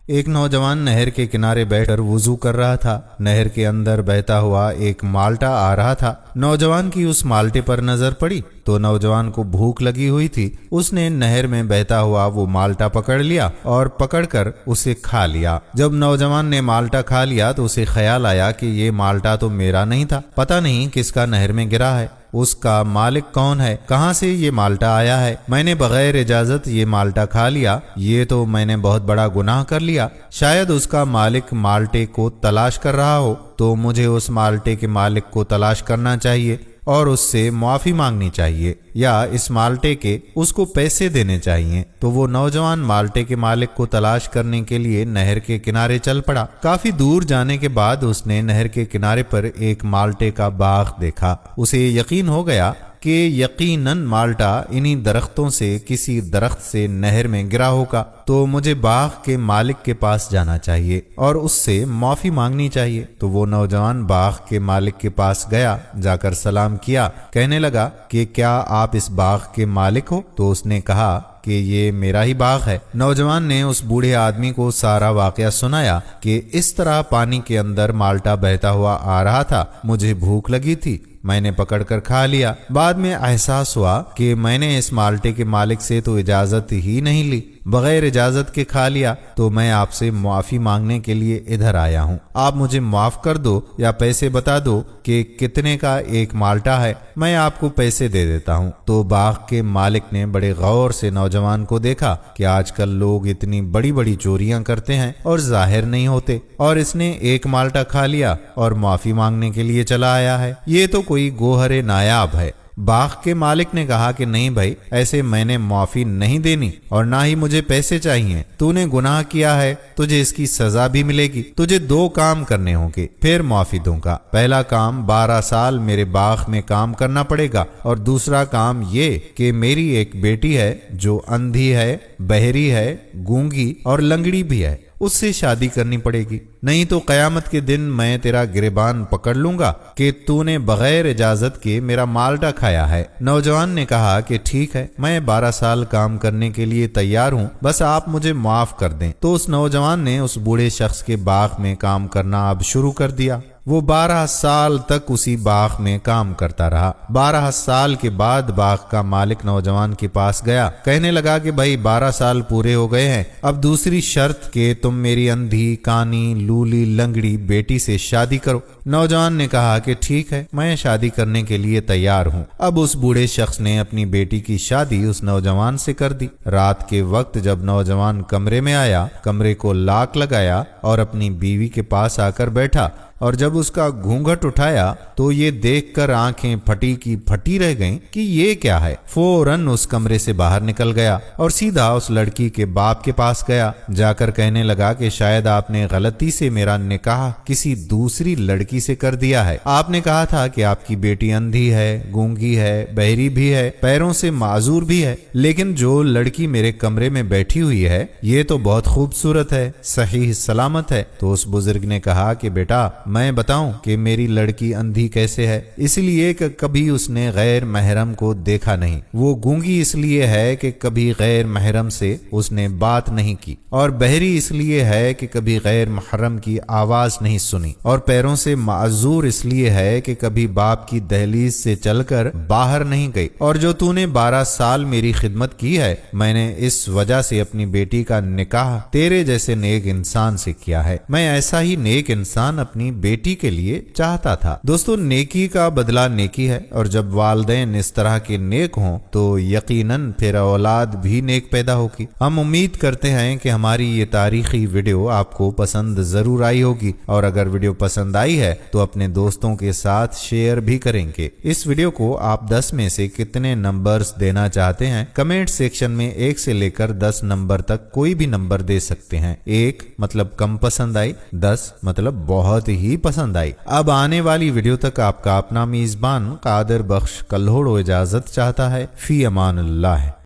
ایک نوجوان نہر کے کنارے بیٹھ کر وضو کر رہا تھا۔ نہر کے اندر بہتا ہوا ایک مالٹا آ رہا تھا۔ نوجوان کی اس مالٹے پر نظر پڑی تو نوجوان کو بھوک لگی ہوئی تھی۔ اس نے نہر میں بہتا ہوا وہ مالٹا پکڑ لیا اور پکڑ کر اسے کھا لیا۔ جب نوجوان نے مالٹا کھا لیا تو اسے خیال آیا کہ یہ مالٹا تو میرا نہیں تھا، پتہ نہیں کس کا نہر میں گرا ہے، اس کا مالک کون ہے، کہاں سے یہ مالٹا آیا ہے، میں نے بغیر اجازت یہ مالٹا کھا لیا، یہ تو میں نے بہت بڑا گناہ کر لیا۔ شاید اس کا مالک مالٹے کو تلاش کر رہا ہو تو مجھے اس مالٹے کے مالک کو تلاش کرنا چاہیے اور اس سے معافی مانگنی چاہیے، یا اس مالٹے کے اس کو پیسے دینے چاہیے۔ تو وہ نوجوان مالٹے کے مالک کو تلاش کرنے کے لیے نہر کے کنارے چل پڑا۔ کافی دور جانے کے بعد اس نے نہر کے کنارے پر ایک مالٹے کا باغ دیکھا۔ اسے یقین ہو گیا کہ یقیناً مالٹا انہی درختوں سے کسی درخت سے نہر میں گرا ہوگا، تو مجھے باغ کے مالک کے پاس جانا چاہیے اور اس سے معافی مانگنی چاہیے۔ تو وہ نوجوان باغ کے مالک کے پاس گیا، جا کر سلام کیا، کہنے لگا کہ کیا آپ اس باغ کے مالک ہو؟ تو اس نے کہا کہ یہ میرا ہی باغ ہے۔ نوجوان نے اس بوڑھے آدمی کو سارا واقعہ سنایا کہ اس طرح پانی کے اندر مالٹا بہتا ہوا آ رہا تھا، مجھے بھوک لگی تھی، میں نے پکڑ کر کھا لیا، بعد میں احساس ہوا کہ میں نے اس مالٹے کے مالک سے تو اجازت ہی نہیں لی، بغیر اجازت کے کھا لیا، تو میں آپ سے معافی مانگنے کے لیے ادھر آیا ہوں۔ آپ مجھے معاف کر دو یا پیسے بتا دو کہ کتنے کا ایک مالٹا ہے، میں آپ کو پیسے دے دیتا ہوں۔ تو باغ کے مالک نے بڑے غور سے نوجوان کو دیکھا کہ آج کل لوگ اتنی بڑی بڑی چوریاں کرتے ہیں اور ظاہر نہیں ہوتے، اور اس نے ایک مالٹا کھا لیا اور معافی مانگنے کے لیے چلا آیا ہے، یہ تو کوئی گوہر نایاب ہے۔ باغ کے مالک نے کہا کہ نہیں بھائی، ایسے میں نے معافی نہیں دینی اور نہ ہی مجھے پیسے چاہیے، تو نے گناہ کیا ہے، تجھے اس کی سزا بھی ملے گی، تجھے 2 کام کرنے ہوں گے پھر معافی دوں گا۔ پہلا کام 12 سال میرے باغ میں کام کرنا پڑے گا، اور دوسرا کام یہ کہ میری ایک بیٹی ہے جو اندھی ہے، بہری ہے، گونگی اور لنگڑی بھی ہے، اس سے شادی کرنی پڑے گی، نہیں تو قیامت کے دن میں تیرا گریبان پکڑ لوں گا کہ تو نے بغیر اجازت کے میرا مالٹا کھایا ہے۔ نوجوان نے کہا کہ ٹھیک ہے، میں 12 سال کام کرنے کے لیے تیار ہوں، بس آپ مجھے معاف کر دیں۔ تو اس نوجوان نے اس بوڑھے شخص کے باغ میں کام کرنا اب شروع کر دیا۔ وہ 12 سال تک اسی باغ میں کام کرتا رہا۔ 12 سال کے بعد باغ کا مالک نوجوان کے پاس گیا، کہنے لگا کہ بھائی 12 سال پورے ہو گئے ہیں، اب دوسری شرط کہ تم میری اندھی، کانی، لولی، لنگڑی بیٹی سے شادی کرو۔ نوجوان نے کہا کہ ٹھیک ہے، میں شادی کرنے کے لیے تیار ہوں۔ اب اس بوڑھے شخص نے اپنی بیٹی کی شادی اس نوجوان سے کر دی۔ رات کے وقت جب نوجوان کمرے میں آیا، کمرے کو لاک لگایا اور اپنی بیوی کے پاس آ کر بیٹھا، اور جب اس کا گھونگھٹ اٹھایا تو یہ دیکھ کر آنکھیں پھٹی کی پھٹی رہ گئیں کہ یہ کیا ہے۔ فوراً اس کمرے سے باہر نکل گیا اور سیدھا اس لڑکی کے باپ کے پاس گیا، جا کر کہنے لگا کہ شاید آپ نے غلطی سے میرا نکاح کسی دوسری لڑکی سے کر دیا ہے۔ آپ نے کہا تھا کہ آپ کی بیٹی اندھی ہے، گونگی ہے، بہری بھی ہے، پیروں سے معذور بھی ہے، لیکن جو لڑکی میرے کمرے میں بیٹھی ہوئی ہے یہ تو بہت خوبصورت ہے، صحیح سلامت ہے۔ تو اس بزرگ نے کہا کہ بیٹا، میں بتاؤں کہ میری لڑکی اندھی کیسے ہے؟ اس لیے کہ کبھی اس نے غیر محرم کو دیکھا نہیں، وہ گونگی اس لیے ہے کہ کبھی غیر محرم سے اس نے بات نہیں کی، اور بہری اس لیے ہے کہ کبھی غیر محرم کی آواز نہیں سنی، اور پیروں سے معذور اس لیے ہے کہ کبھی باپ کی دہلیز سے چل کر باہر نہیں گئی، اور جو تو نے 12 سال میری خدمت کی ہے، میں نے اس وجہ سے اپنی بیٹی کا نکاح تیرے جیسے نیک انسان سے کیا ہے۔ میں ایسا ہی نیک انسان اپنی بیٹی کے لیے چاہتا تھا۔ دوستو، نیکی کا بدلہ نیکی ہے، اور جب والدین اس طرح کے نیک ہوں تو یقیناً پھر اولاد بھی نیک پیدا ہوگی۔ ہم امید کرتے ہیں کہ ہماری یہ تاریخی ویڈیو آپ کو پسند ضرور آئی ہوگی، اور اگر ویڈیو پسند آئی ہے تو اپنے دوستوں کے ساتھ شیئر بھی کریں گے۔ اس ویڈیو کو آپ 10 میں سے کتنے نمبرز دینا چاہتے ہیں کمنٹ سیکشن میں 1 سے لے کر 10 نمبر تک کوئی بھی نمبر دے سکتے ہیں۔ 1 مطلب کم پسند آئی، 10 مطلب بہت ہی پسند آئی۔ اب آنے والی ویڈیو تک آپ کا اپنا میزبان قادر بخش کلہوڑو اجازت چاہتا ہے۔ فی امان اللہ۔